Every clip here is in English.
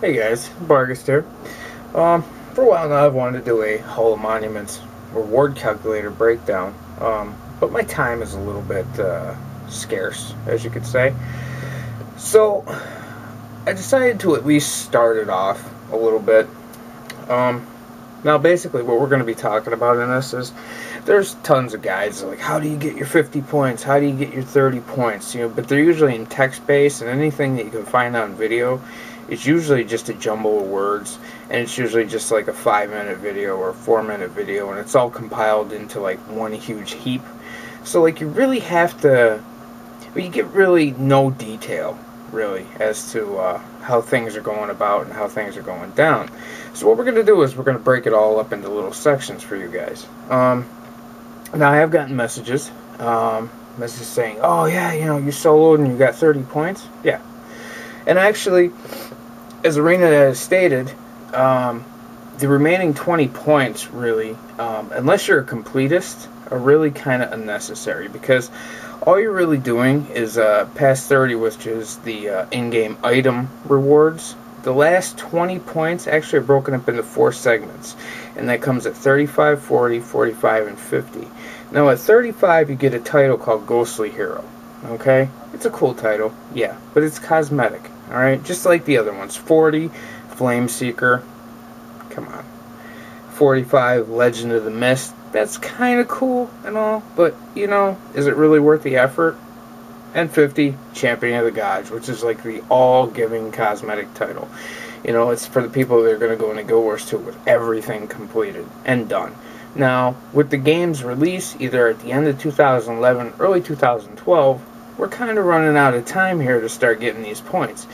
Hey guys, Barghest here. For a while now I've wanted to do a HallOfMonuments reward calculator breakdown, but my time is a little bit scarce, as you could say. So I decided to at least start it off a little bit. Now basically what we're going to be talking about in this is there's tons of guides like how do you get your 50 points, how do you get your 30 points, but they're usually in text-based, and anything that you can find on video, it's usually just a jumble of words, and it's usually just like a 5-minute video or a 4-minute video, and it's all compiled into like one huge heap. So like you really have to, you get really no detail really as to how things are going about and how things are going down. So what we're going to do is we're going to break it all up into little sections for you guys. Now I have gotten messages saying, oh yeah, you soloed and you got 30 points. Yeah. And actually, as Arena has stated, the remaining 20 points really, unless you're a completist, are really kind of unnecessary, because all you're really doing is past 30, which is the in-game item rewards. The last 20 points actually are broken up into 4 segments, and that comes at 35, 40, 45, and 50. Now at 35 you get a title called Ghostly Hero. Okay? It's a cool title, yeah, but it's cosmetic, alright? Just like the other ones. 40, Flame Seeker, come on. 45, Legend of the Mist, that's kind of cool and all, but, is it really worth the effort? And 50, Champion of the Gods, which is like the all-giving cosmetic title. It's for the people that are going to go into Guild Wars 2 with everything completed and done. Now, with the game's release, either at the end of 2011, early 2012, we're kind of running out of time here to start getting these points.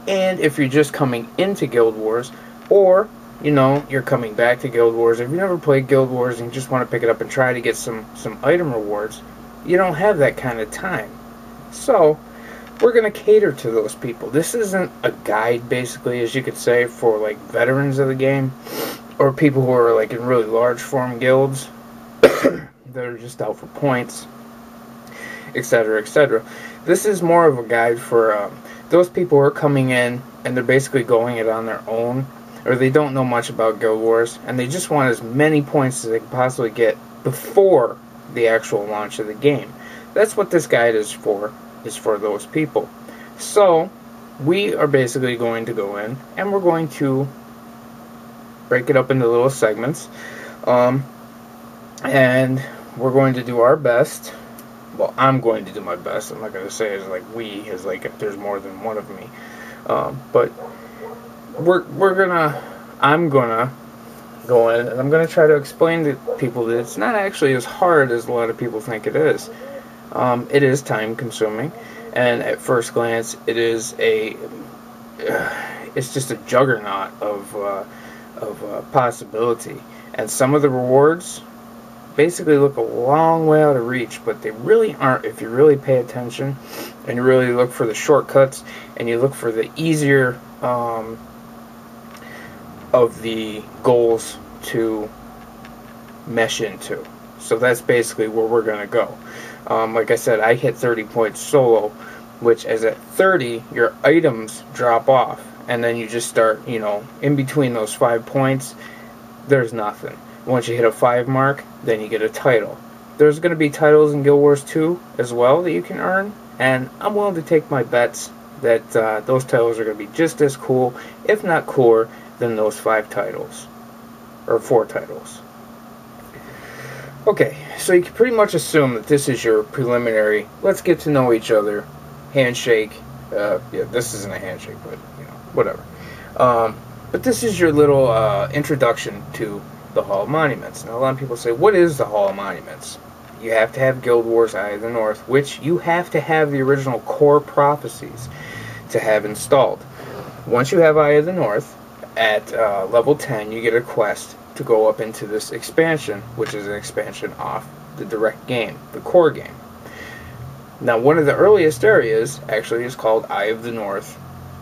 And if you're just coming into Guild Wars, or, you're coming back to Guild Wars, if you never played Guild Wars and you just want to pick it up and try to get some item rewards, you don't have that kind of time. So, we're going to cater to those people. This isn't a guide, basically, as you could say, for, like, veterans of the game, or people who are, like, in really large form guilds that are just out for points, etc., etc. This is more of a guide for those people who are coming in and they're basically going it on their own, or they don't know much about Guild Wars, and they just want as many points as they can possibly get before the actual launch of the game. That's what this guide is for those people. So, we are basically going to go in, and we're going to break it up into little segments, and we're going to do our best. Well, I'm going to do my best. I'm not going to say it's like we, as like if there's more than one of me. But I'm gonna go in, and I'm gonna try to explain to people that it's not actually as hard as a lot of people think it is. It is time consuming, and at first glance, it's just a juggernaut of possibility. And some of the rewards basically look a long way out of reach, but they really aren't if you really pay attention and you really look for the shortcuts and you look for the easier of the goals to mesh into. So that's basically where we're going to go. Like I said, I hit 30 points solo, which is at 30, your items drop off, and then you just start, in between those 5 points, there's nothing. Once you hit a 5 mark, then you get a title. There's going to be titles in Guild Wars 2 as well that you can earn, and I'm willing to take my bets that those titles are going to be just as cool, if not cooler, than those 5 titles, or 4 titles. Okay, so you can pretty much assume that this is your preliminary, let's get to know each other, handshake. Yeah, this isn't a handshake, but, whatever. But this is your little introduction to the HallOfMonuments. Now, a lot of people say, what is the HallOfMonuments? You have to have Guild Wars Eye of the North, which you have to have the original core Prophecies to have installed. Once you have Eye of the North, at level 10, you get a quest to go up into this expansion, which is an expansion off the direct game, the core game. Now, one of the earliest areas actually is called Eye of the North,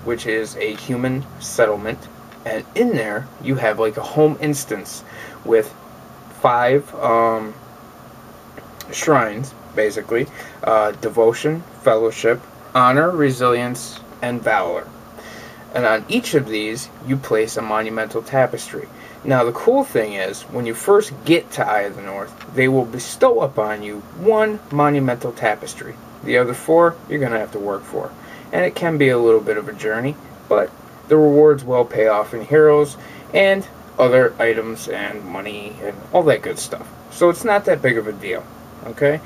which is a human settlement, and in there you have like a home instance with 5 shrines, basically: devotion, fellowship, honor, resilience, and valor. And on each of these, you place a monumental tapestry. Now, the cool thing is, when you first get to Eye of the North, they will bestow upon you one monumental tapestry. The other 4, you're going to have to work for. And it can be a little bit of a journey, but the rewards will pay off in heroes and other items and money and all that good stuff. So it's not that big of a deal, okay?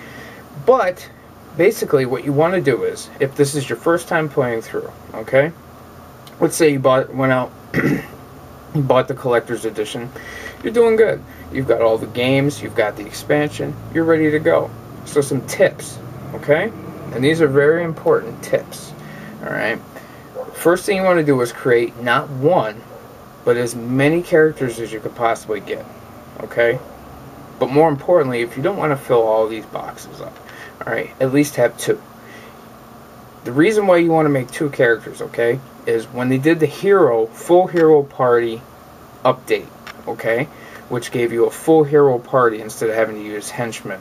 But basically what you want to do is, if this is your first time playing through, okay? Let's say you went out, you bought the collector's edition, you're doing good. You've got all the games, you've got the expansion, you're ready to go. So some tips, okay? And these are very important tips, alright? First thing you want to do is create not one, but as many characters as you could possibly get, okay? But more importantly, if you don't want to fill all these boxes up, alright, at least have 2. The reason why you want to make 2 characters, okay, is when they did the full hero party update, okay, which gave you a full hero party instead of having to use henchmen,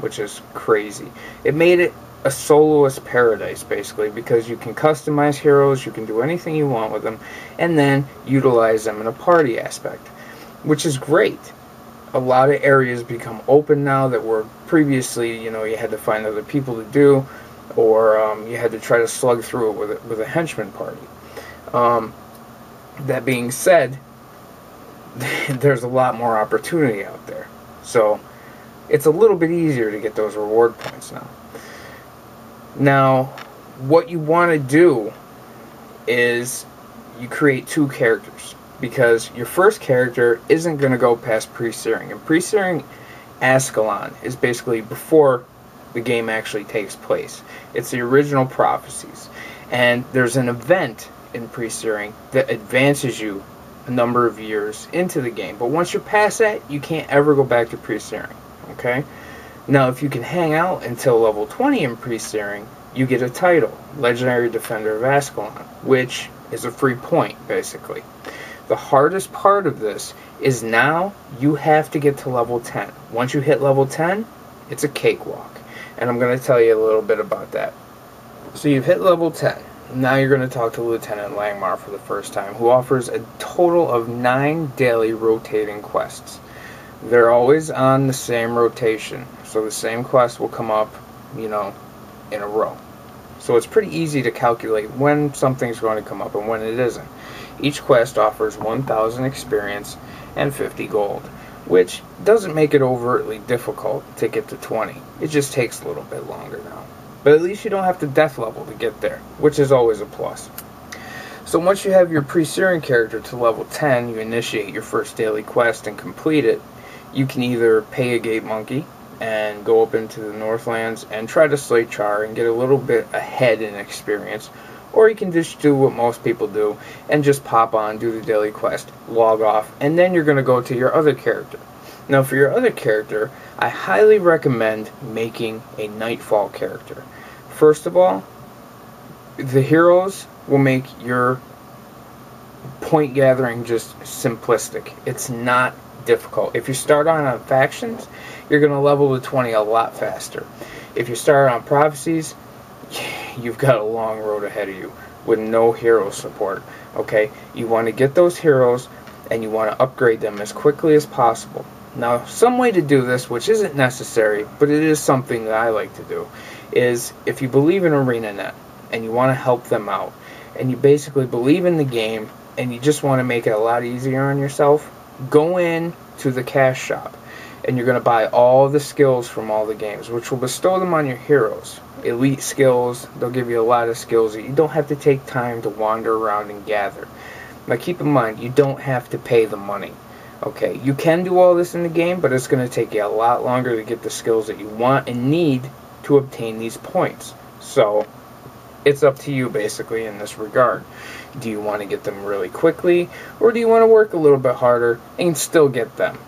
which is crazy. It made it a soloist paradise, basically, because you can customize heroes, you can do anything you want with them, and then utilize them in a party aspect, which is great. A lot of areas become open now that were previously, you know, you had to find other people to do, or you had to try to slug through it with a henchman party. That being said, there's a lot more opportunity out there, so it's a little bit easier to get those reward points now. Now, what you want to do is you create 2 characters, because your first character isn't going to go past pre-searing. And pre-searing Ascalon is basically before the game actually takes place. It's the original Prophecies. And there's an event in pre-searing that advances you a number of years into the game. But once you pass that, you can't ever go back to pre-searing. Okay? Now, if you can hang out until level 20 in pre-searing, you get a title, Legendary Defender of Ascalon, which is a free point, basically. The hardest part of this is now you have to get to level 10. Once you hit level 10, it's a cakewalk. And I'm going to tell you a little bit about that. So you've hit level 10. Now you're going to talk to Lieutenant Langmar for the first time, who offers a total of 9 daily rotating quests. They're always on the same rotation, so the same quest will come up, you know, in a row. So it's pretty easy to calculate when something's going to come up and when it isn't. Each quest offers 1,000 experience and 50 gold, which doesn't make it overtly difficult to get to 20. It just takes a little bit longer now. But at least you don't have to death level to get there, which is always a plus. So once you have your pre-searing character to level 10, you initiate your first daily quest and complete it. You can either pay a gate monkey and go up into the Northlands and try to slay Char and get a little bit ahead in experience, or you can just do what most people do and just pop on, do the daily quest, log off, and then you're going to go to your other character. Now for your other character, I highly recommend making a Nightfall character. First of all, the heroes will make your point gathering just simplistic. It's not difficult. If you start on factions, you're going to level to 20 a lot faster. If you start on Prophecies, you've got a long road ahead of you with no hero support. Okay, you want to get those heroes and you want to upgrade them as quickly as possible. Now, some way to do this, which isn't necessary, but it is something that I like to do, is if you believe in ArenaNet and you want to help them out, and you basically believe in the game and you just want to make it a lot easier on yourself, go in to the cash shop and you're going to buy all the skills from all the games, which will bestow them on your heroes. Elite skills, they'll give you a lot of skills that you don't have to take time to wander around and gather. Now keep in mind, you don't have to pay the money. Okay, you can do all this in the game, but it's going to take you a lot longer to get the skills that you want and need to obtain these points. So, it's up to you basically in this regard. Do you want to get them really quickly, or do you want to work a little bit harder and still get them?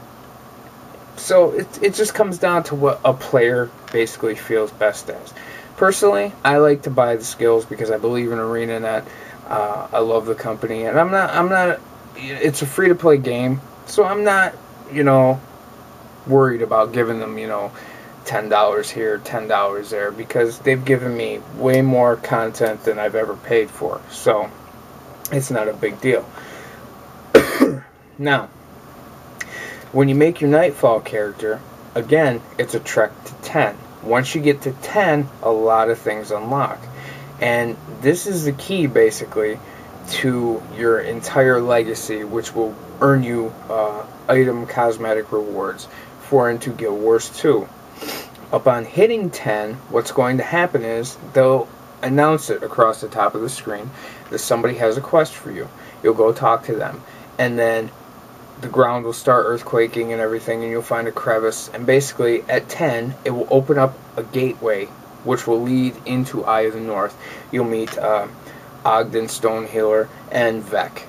So it just comes down to what a player basically feels best as. Personally, I like to buy the skills because I believe in ArenaNet. I love the company, and I'm not. It's a free to play game, so I'm not, worried about giving them, $10 here, $10 there, because they've given me way more content than I've ever paid for. So it's not a big deal. Now, when you make your Nightfall character, again, it's a trek to 10. Once you get to 10, a lot of things unlock. And this is the key, basically, to your entire legacy, which will earn you item cosmetic rewards for into Guild Wars 2. Upon hitting 10, what's going to happen is they'll announce it across the top of the screen that somebody has a quest for you. You'll go talk to them, and then the ground will start earthquaking and everything, and you'll find a crevice, and basically at 10 it will open up a gateway which will lead into Eye of the North. You'll meet Ogden Stonehealer and Vec,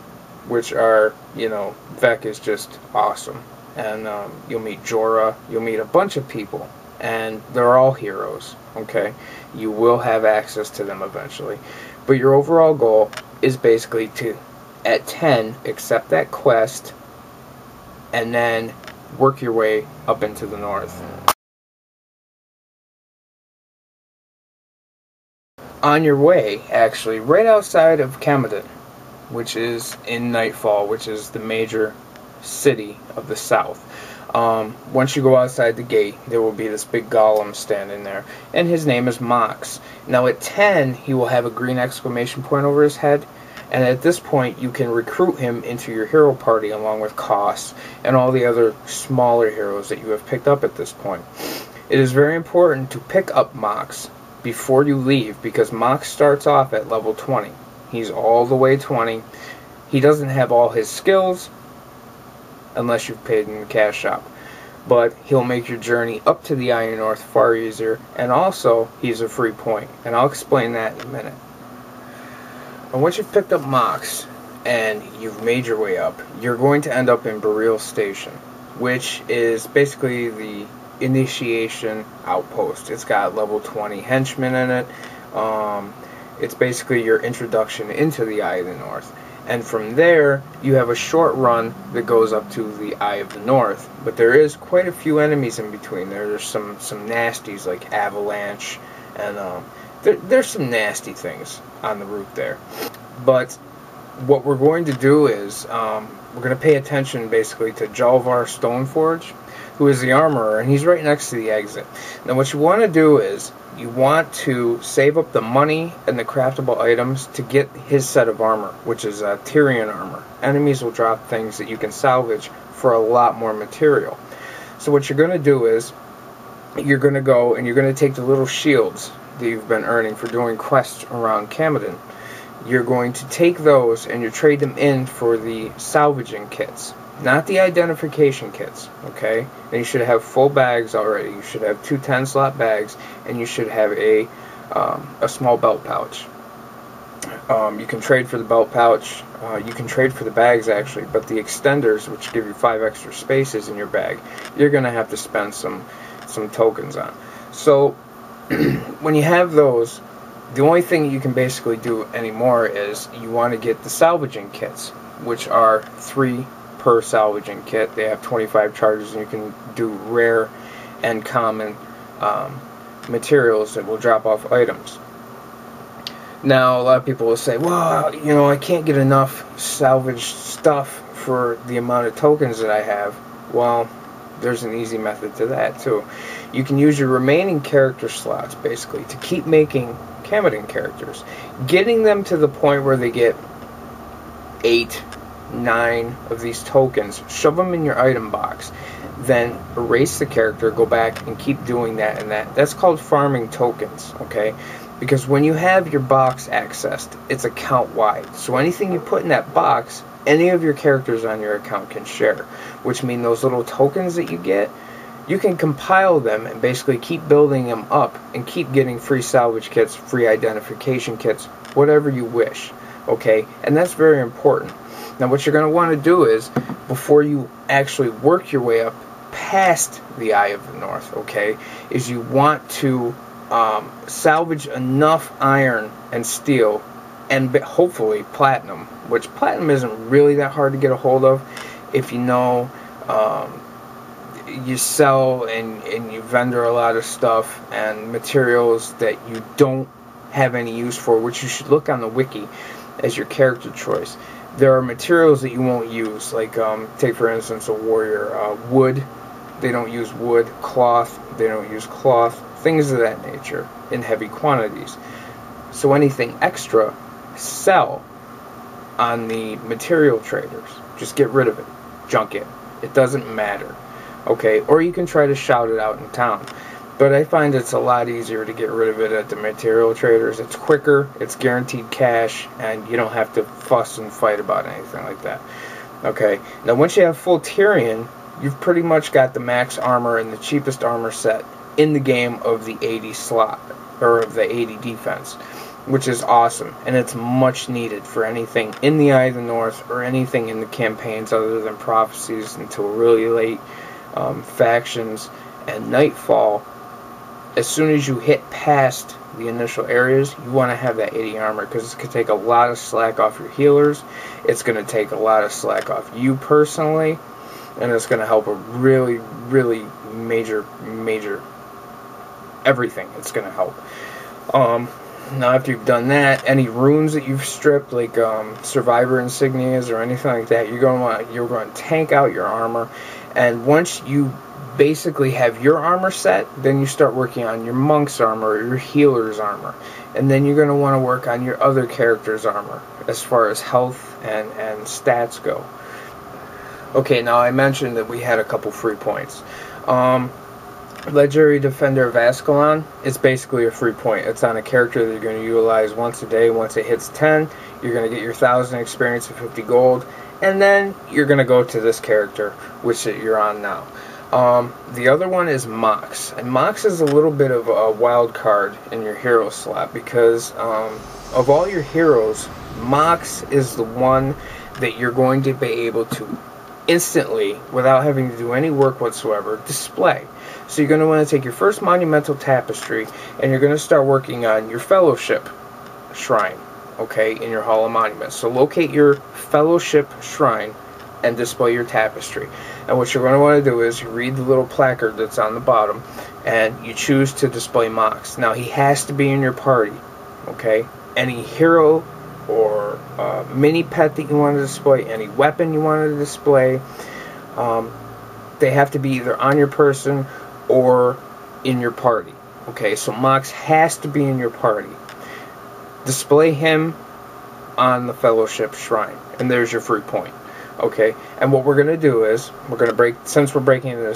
which are, you know, Vec is just awesome. And you'll meet Jorah, you'll meet a bunch of people, and they're all heroes, okay? You will have access to them eventually. But your overall goal is basically to, at 10, accept that quest, and then work your way up into the north. On your way, actually, right outside of Camadon, which is in Nightfall, which is the major city of the south. Once you go outside the gate, there will be this big golem standing there, and his name is Mox. Now at 10, he will have a green exclamation point over his head, and at this point you can recruit him into your hero party along with Koss and all the other smaller heroes that you have picked up at this point. It is very important to pick up Mox before you leave, because Mox starts off at level 20. He's all the way 20. He doesn't have all his skills unless you've paid in the cash shop, but he'll make your journey up to the Eye of the North far easier, and also he's a free point, and I'll explain that in a minute. And once you've picked up Mox and you've made your way up, you're going to end up in Berea Station, which is basically the initiation outpost. It's got level 20 henchmen in it. It's basically your introduction into the Eye of the North. And from there, you have a short run that goes up to the Eye of the North. But there is quite a few enemies in between. There's some nasties like Avalanche, and there's some nasty things on the route there. But what we're going to do is we're going to pay attention basically to Jalvar Stoneforge, who is the armorer, and he's right next to the exit. Now what you want to do is you want to save up the money and the craftable items to get his set of armor, which is Tyrian Armor. Enemies will drop things that you can salvage for a lot more material. So what you're going to do is you're going to go and you're going to take the little shields that you've been earning for doing quests around Camadon. You're going to take those and you trade them in for the salvaging kits, not the identification kits, okay? And you should have full bags already. You should have 2 10-slot bags, and you should have a small belt pouch. You can trade for the belt pouch. You can trade for the bags, actually, but the extenders, which give you 5 extra spaces in your bag, you're going to have to spend some tokens on. So when you have those, the only thing you can basically do anymore is you want to get the salvaging kits, which are 3 per salvaging kit. They have 25 charges, and you can do rare and common materials that will drop off items. Now, a lot of people will say, well, you know, I can't get enough salvaged stuff for the amount of tokens that I have. Well, there's an easy method to that, too. You can use your remaining character slots, basically, to keep making Camadon characters. Getting them to the point where they get 8, 9 of these tokens, shove them in your item box, then erase the character, go back and keep doing that and that. That's called farming tokens, okay? Because when you have your box accessed, it's account wide. So anything you put in that box, any of your characters on your account can share, which means those little tokens that you get, you can compile them and basically keep building them up and keep getting free salvage kits, free identification kits, whatever you wish, okay? And that's very important. Now what you're going to want to do is, before you actually work your way up past the Eye of the North, okay, is you want to salvage enough iron and steel and hopefully platinum, which platinum isn't really that hard to get a hold of if you know you sell and you vendor a lot of stuff and materials that you don't have any use for, which you should look on the wiki as your character choice. There are materials that you won't use, like take for instance a warrior, wood, they don't use wood, cloth, they don't use cloth, things of that nature in heavy quantities. So anything extra, sell on the material traders. Just get rid of it, junk it. It doesn't matter, okay? Or you can try to shout it out in town. But I find it's a lot easier to get rid of it at the material traders. It's quicker, it's guaranteed cash, and you don't have to fuss and fight about anything like that. Okay, now once you have full Tyrian, you've pretty much got the max armor and the cheapest armor set in the game of the 80 slot, or of the 80 defense, which is awesome, and it's much needed for anything in the Eye of the North or anything in the campaigns other than Prophecies until really late, factions, and Nightfall. As soon as you hit past the initial areas, you want to have that 80 armor, because it's going to take a lot of slack off your healers, it's going to take a lot of slack off you personally, and it's going to help a really, really major everything. It's going to help. Now after you've done that, any runes that you've stripped, like survivor insignias or anything like that, you're going to tank out your armor, and once you basically have your armor set, then you start working on your monk's armor or your healer's armor, and then you're going to want to work on your other character's armor as far as health and stats go. Okay, now I mentioned that we had a couple free points. Legendary Defender of Ascalon is basically a free point. It's on a character that you're going to utilize once a day. Once it hits 10, you're going to get your 1,000 experience and 50 gold, and then you're going to go to this character, which you're on now. The other one is Mox, and Mox is a little bit of a wild card in your hero slot, because of all your heroes, Mox is the one that you're going to be able to instantly, without having to do any work whatsoever, display. So you're going to want to take your first monumental tapestry, and you're going to start working on your fellowship shrine, okay, in your Hall of Monuments. So locate your fellowship shrine and display your tapestry. And what you're going to want to do is you read the little placard that's on the bottom, and you choose to display Mox. Now he has to be in your party, okay? Any hero or mini pet that you want to display, any weapon you want to display, they have to be either on your person or in your party. Okay, so Mox has to be in your party. Display him on the fellowship shrine, and there's your free point. Okay, and what we're going to do is we're going to break, since we're breaking into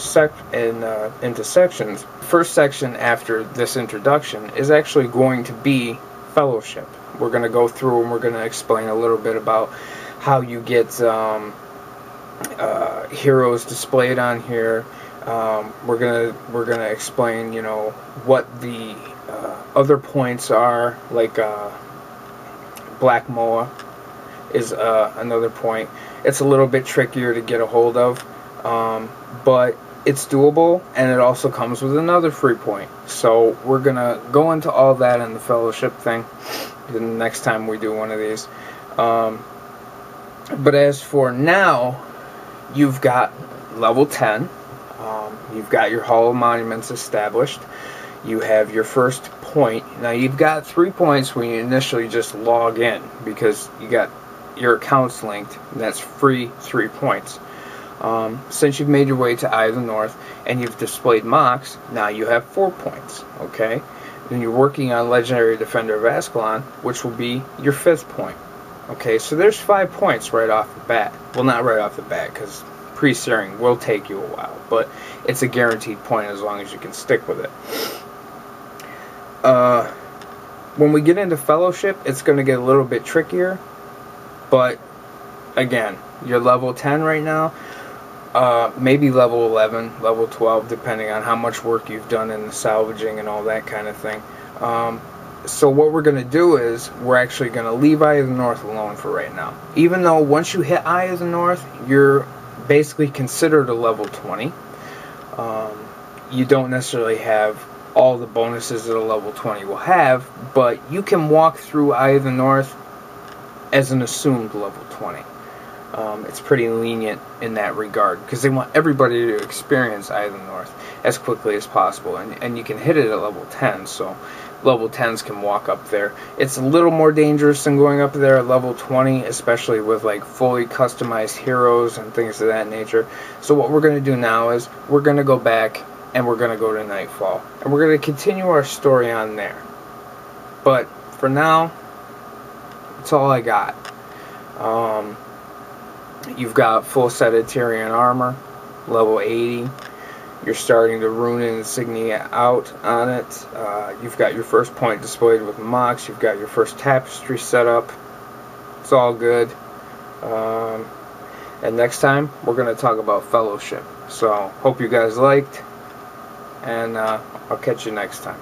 sections. First section after this introduction is actually going to be fellowship. We're going to go through and we're going to explain a little bit about how you get heroes displayed on here. We're gonna explain, you know, what the other points are, like Black Moa is another point. It's a little bit trickier to get a hold of, but it's doable, and it also comes with another free point. So we're gonna go into all that in the fellowship thing the next time we do one of these. But as for now, you've got level 10. You've got your Hall of Monuments established. You have your first point. Now you've got 3 points when you initially just log in, because you got your accounts linked. And that's free 3 points. Since you've made your way to Eye of the North and you've displayed Mox, now you have 4 points. Okay. Then you're working on Legendary Defender of Ascalon, which will be your 5th point. Okay, so there's 5 points right off the bat. Well, not right off the bat, because pre-searing will take you a while, but it's a guaranteed point as long as you can stick with it. When we get into fellowship, it's going to get a little bit trickier, but again, you're level 10 right now, maybe level 11, level 12, depending on how much work you've done in the salvaging and all that kind of thing. So what we're going to do is we're actually going to leave Eye of the North alone for right now. Even though once you hit Eye of the North, you're basically considered a level 20. You don't necessarily have all the bonuses that a level 20 will have, but you can walk through Eye of the North as an assumed level 20. It's pretty lenient in that regard because they want everybody to experience Eye of the North as quickly as possible, and you can hit it at level 10, so level 10s can walk up there. It's a little more dangerous than going up there at level 20, especially with like fully customized heroes and things of that nature. So what we're going to do now is we're going to go back and we're going to go to Nightfall, and we're going to continue our story on there. But for now, that's all I got. You've got full set of Tyrian Armor, level 80. You're starting to rune insignia out on it. You've got your first point displayed with Mox. You've got your first tapestry set up. It's all good. And next time, we're going to talk about Fellowship. So, hope you guys liked, and I'll catch you next time.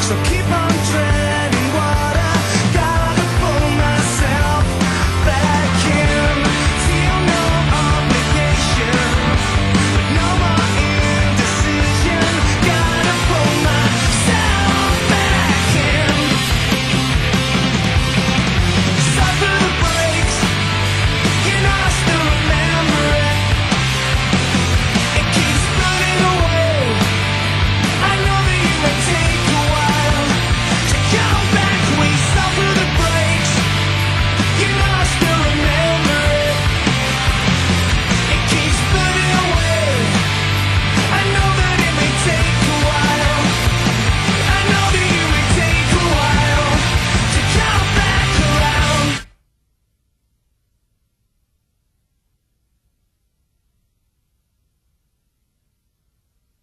So keep on trying.